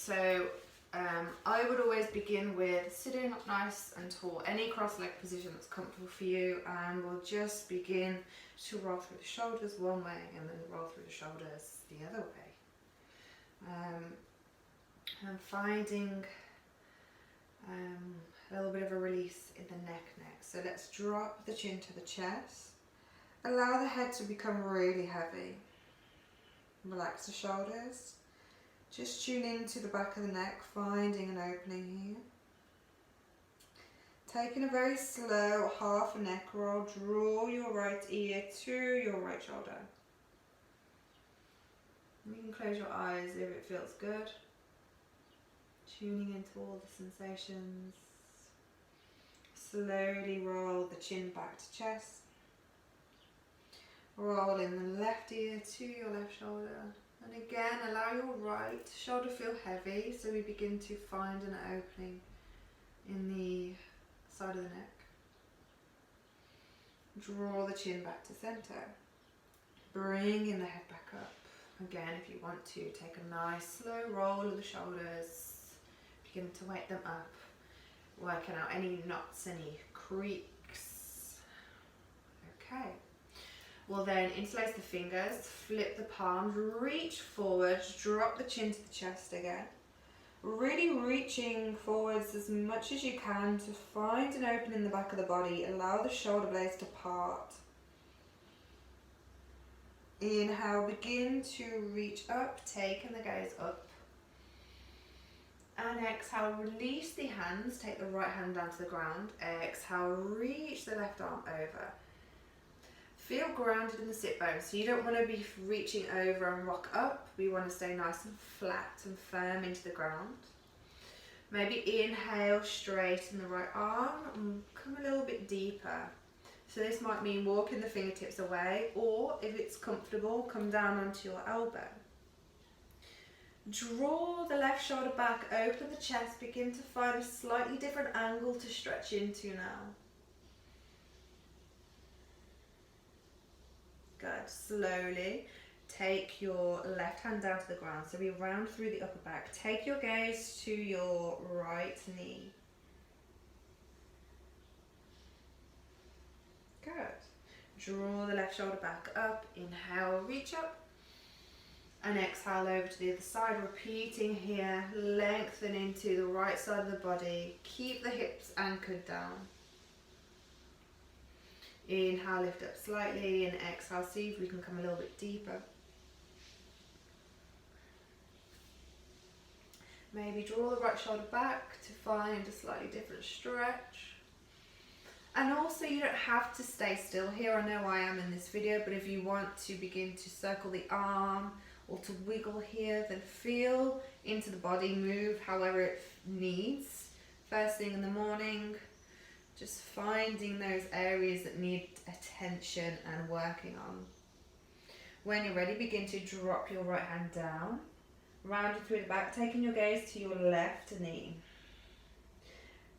So I would always begin with sitting up nice and tall, any cross-leg position that's comfortable for you, and we'll just begin to roll through the shoulders one way and then roll through the shoulders the other way. And finding a little bit of a release in the neck next. So let's drop the chin to the chest. Allow the head to become really heavy. Relax the shoulders. Just tune into the back of the neck, finding an opening here. Taking a very slow half a neck roll, draw your right ear to your right shoulder. You can close your eyes if it feels good. Tuning into all the sensations. Slowly roll the chin back to chest. Roll in the left ear to your left shoulder. And again, allow your right shoulder to feel heavy, so we begin to find an opening in the side of the neck. Draw the chin back to center. Bringing the head back up. Again, if you want to, take a nice slow roll of the shoulders. Begin to wake them up. Working out any knots, any creaks. Okay. We'll then interlace the fingers, flip the palms, reach forwards, drop the chin to the chest again. Really reaching forwards as much as you can to find an opening in the back of the body. Allow the shoulder blades to part. Inhale, begin to reach up, taking the gaze up. And exhale, release the hands, take the right hand down to the ground. Exhale, reach the left arm over. Feel grounded in the sit bones, so you don't want to be reaching over and rock up. We want to stay nice and flat and firm into the ground. Maybe inhale, straighten the right arm and come a little bit deeper. So this might mean walking the fingertips away, or if it's comfortable, come down onto your elbow. Draw the left shoulder back, open the chest, begin to find a slightly different angle to stretch into now. Good. Slowly take your left hand down to the ground, so we round through the upper back. Take your gaze to your right knee. Good. Draw the left shoulder back up, inhale, reach up. And exhale over to the other side, repeating here, lengthen into the right side of the body. Keep the hips anchored down. Inhale, lift up slightly, and exhale, see if we can come a little bit deeper. Maybe draw the right shoulder back to find a slightly different stretch. And also, you don't have to stay still here. I know I am in this video, but if you want to begin to circle the arm or to wiggle here, then feel into the body, move however it needs. First thing in the morning, just finding those areas that need attention and working on. When you're ready, begin to drop your right hand down, rounding through the back, taking your gaze to your left knee.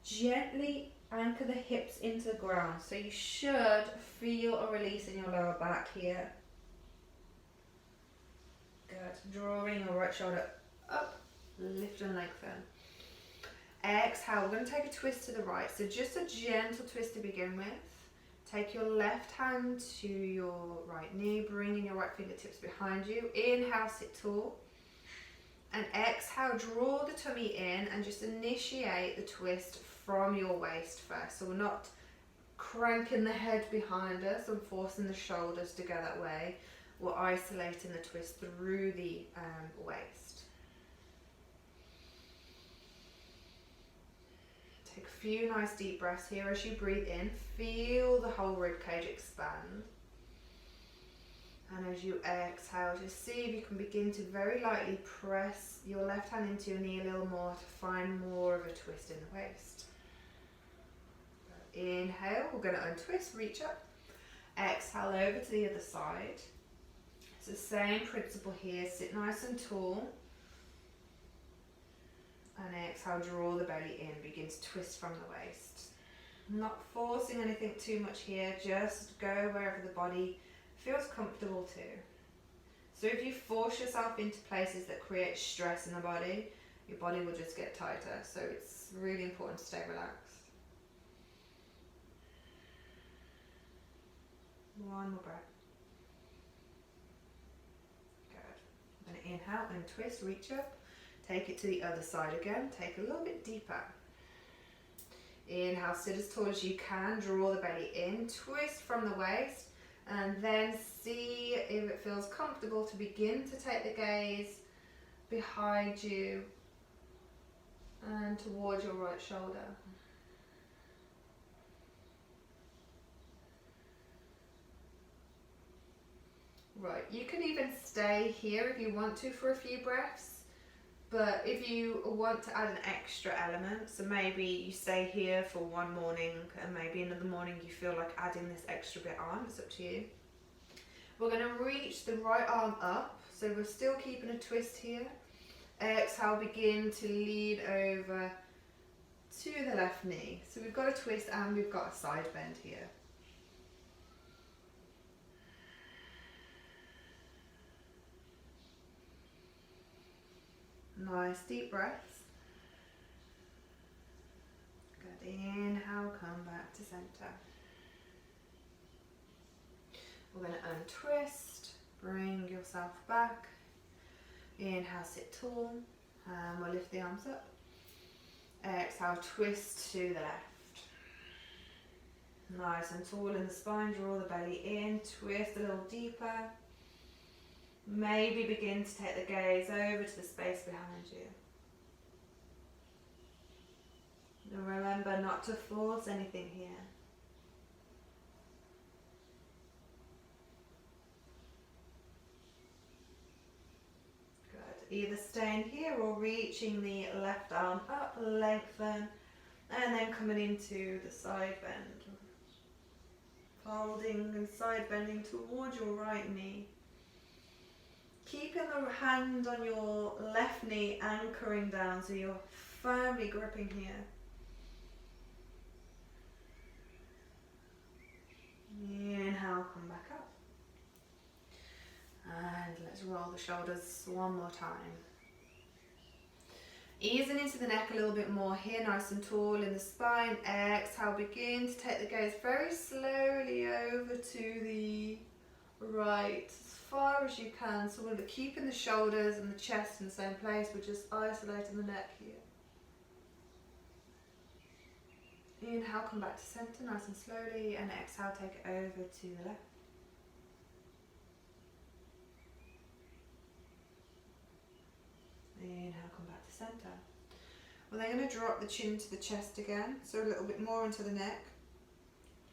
Gently anchor the hips into the ground, so you should feel a release in your lower back here. Good. Drawing your right shoulder up, lift and lengthen. Exhale, we're going to take a twist to the right, so just a gentle twist to begin with. Take your left hand to your right knee, bringing your right fingertips behind you. Inhale, sit tall. And exhale, draw the tummy in and just initiate the twist from your waist first. So we're not cranking the head behind us and forcing the shoulders to go that way. We're isolating the twist through the waist. Take a few nice deep breaths here as you breathe in. Feel the whole rib cage expand. And as you exhale, just see if you can begin to very lightly press your left hand into your knee a little more to find more of a twist in the waist. Inhale, we're going to untwist, reach up. Exhale over to the other side. It's the same principle here, sit nice and tall. And exhale, draw the belly in, begin to twist from the waist. Not forcing anything too much here, just go wherever the body feels comfortable to. So if you force yourself into places that create stress in the body, your body will just get tighter. So it's really important to stay relaxed. One more breath. Good. I'm going to inhale and twist, reach up. Take it to the other side again. Take a little bit deeper. Inhale, sit as tall as you can. Draw the belly in. Twist from the waist. And then see if it feels comfortable to begin to take the gaze behind you and towards your right shoulder. Right, you can even stay here if you want to for a few breaths, but if you want to add an extra element, so maybe you stay here for one morning and maybe another morning you feel like adding this extra bit on, it's up to you. We're going to reach the right arm up, so we're still keeping a twist here. Exhale, begin to lean over to the left knee. So we've got a twist and we've got a side bend here. Nice deep breaths. Good. Inhale, come back to center. We're going to untwist, bring yourself back. Inhale, sit tall, and we'll lift the arms up. Exhale, twist to the left. Nice and tall in the spine, draw the belly in, twist a little deeper. Maybe begin to take the gaze over to the space behind you. And remember not to force anything here. Good. Either staying here or reaching the left arm up, lengthen, and then coming into the side bend. Folding and side bending towards your right knee. Keeping the hand on your left knee anchoring down so you're firmly gripping here. Inhale, come back up. And let's roll the shoulders one more time. Easing into the neck a little bit more here, nice and tall in the spine. Exhale, begin to take the gaze very slowly over to the right, as far as you can. So we're keeping the shoulders and the chest in the same place, we're just isolating the neck here. Inhale, come back to center nice and slowly, and exhale, take it over to the left. Inhale, come back to center. We're then going to drop the chin to the chest again, so a little bit more into the neck.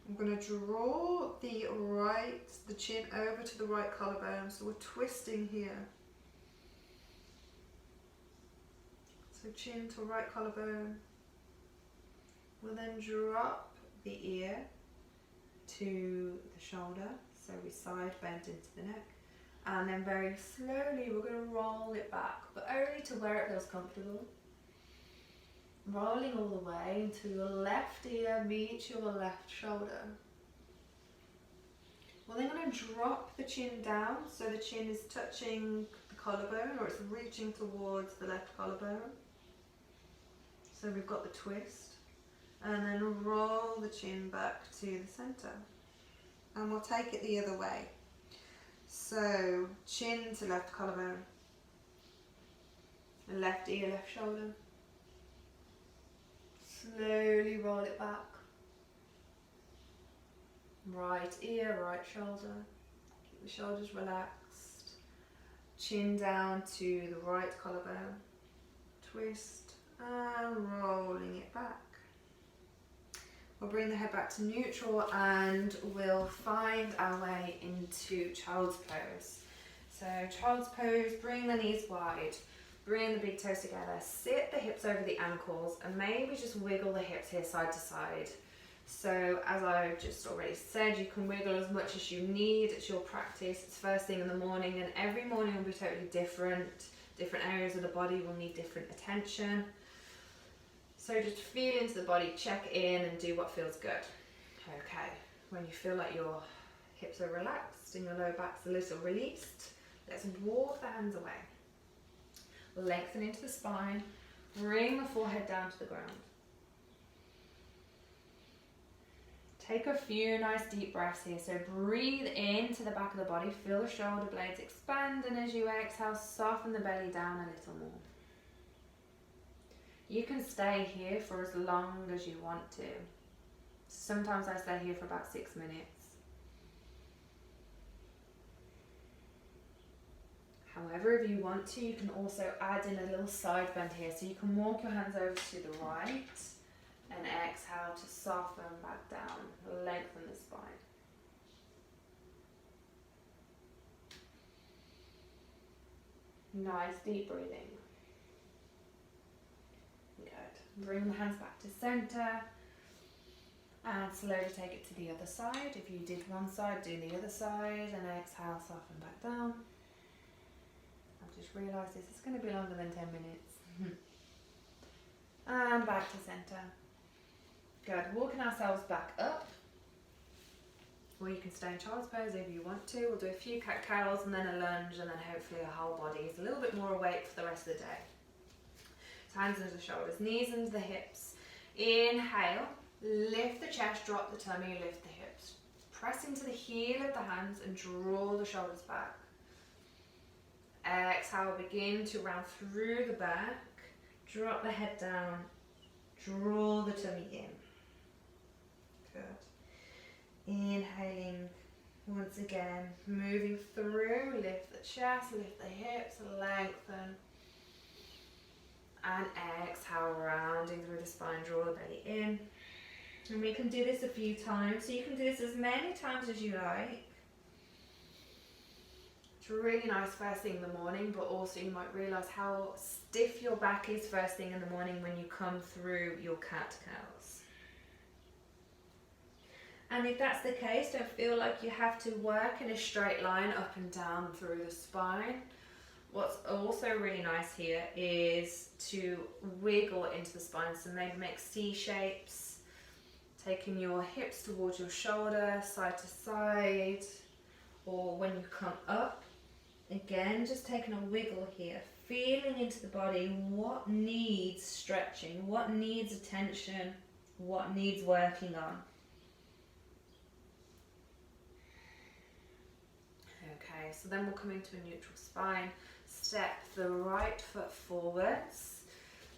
I'm going to draw the chin over to the right collarbone, so we're twisting here. So chin to right collarbone. We'll then drop the ear to the shoulder, so we side bend into the neck. And then very slowly we're going to roll it back, but only to where it feels comfortable. Rolling all the way until your left ear meets your left shoulder. We're then going to drop the chin down, so the chin is touching the collarbone, or it's reaching towards the left collarbone. So we've got the twist. And then roll the chin back to the center. And we'll take it the other way. So chin to left collarbone. Left ear, left shoulder. Slowly roll it back. Right ear, right shoulder. Keep the shoulders relaxed. Chin down to the right collarbone. Twist and rolling it back. We'll bring the head back to neutral and we'll find our way into child's pose. So child's pose, bring the knees wide, bring the big toes together, sit the hips over the ankles and maybe just wiggle the hips here side to side. So as I've just already said, you can wiggle as much as you need. It's your practice. It's first thing in the morning and every morning will be totally different. Different areas of the body will need different attention. So just feel into the body, check in and do what feels good. Okay, when you feel like your hips are relaxed and your lower back's a little released, let's walk the hands away. Lengthen into the spine, Bring the forehead down to the ground. Take a few nice deep breaths here. So breathe into the back of the body, feel the shoulder blades expand, and as you exhale, soften the belly down a little more. You can stay here for as long as you want to. Sometimes I stay here for about 6 minutes. However, if you want to, you can also add in a little side bend here. So you can walk your hands over to the right and exhale to soften back down, lengthen the spine. Nice deep breathing. Good. Bring the hands back to center and slowly take it to the other side. If you did one side, do the other side, and exhale, soften back down. I've just realised this is going to be longer than 10 minutes. And back to center. Good. Walking ourselves back up. Or you can stay in child's pose if you want to. We'll do a few cat cows and then a lunge, and then hopefully our whole body is a little bit more awake for the rest of the day. So hands into the shoulders, knees into the hips. Inhale, lift the chest, drop the tummy, lift the hips. Press into the heel of the hands and draw the shoulders back. Exhale, begin to round through the back. Drop the head down, draw the tummy in. Good. Inhaling once again, moving through, lift the chest, lift the hips, lengthen. And exhale, rounding through the spine, draw the belly in. And we can do this a few times, so you can do this as many times as you like. It's really nice first thing in the morning, but also you might realise how stiff your back is first thing in the morning when you come through your cat cows. And if that's the case, don't feel like you have to work in a straight line up and down through the spine. What's also really nice here is to wiggle into the spine, so maybe make C shapes, taking your hips towards your shoulder, side to side, or when you come up, again, just taking a wiggle here, feeling into the body what needs stretching, what needs attention, what needs working on. Okay, so then we'll come into a neutral spine. Step the right foot forwards,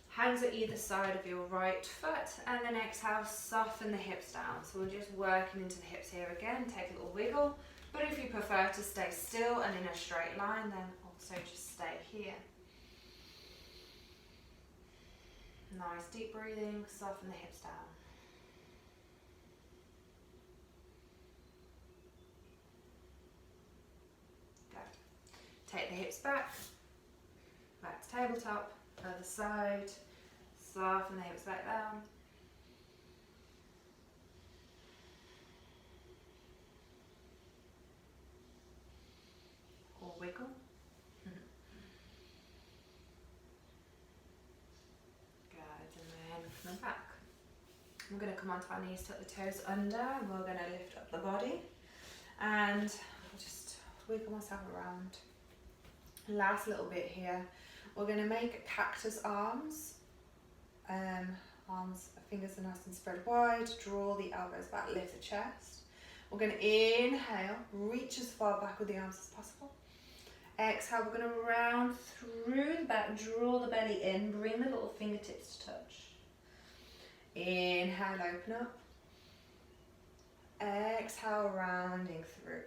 hands at either side of your right foot, and then exhale, soften the hips down. So we're just working into the hips here again, take a little wiggle, but if you prefer to stay still and in a straight line, then also just stay here. Nice deep breathing, soften the hips down. Good. Take the hips back to tabletop, other side, soften the hips back down. Or wiggle. Good, and then come back. We're going to come onto our knees, tuck the toes under, and we're going to lift up the body. And I'll just wiggle myself around. Last little bit here. We're going to make cactus arms. Fingers are nice and spread wide. Draw the elbows back, lift the chest. We're going to inhale, reach as far back with the arms as possible. Exhale, we're going to round through the back, draw the belly in, bring the little fingertips to touch. Inhale, open up. Exhale, rounding through.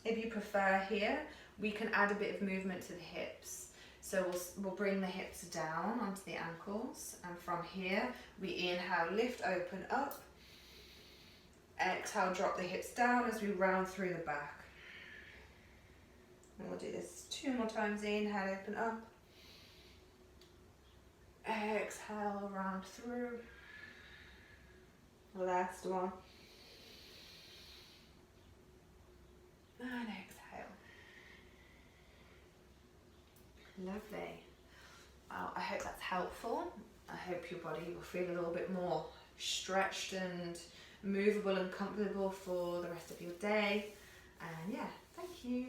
If you prefer here, we can add a bit of movement to the hips. So we'll bring the hips down onto the ankles, and from here we inhale, lift, open up. Exhale, drop the hips down as we round through the back. And we'll do this 2 more times. Inhale, open up. Exhale, round through. Last one. And exhale. Lovely. I hope that's helpful. I hope your body will feel a little bit more stretched and movable and comfortable for the rest of your day. And yeah, thank you.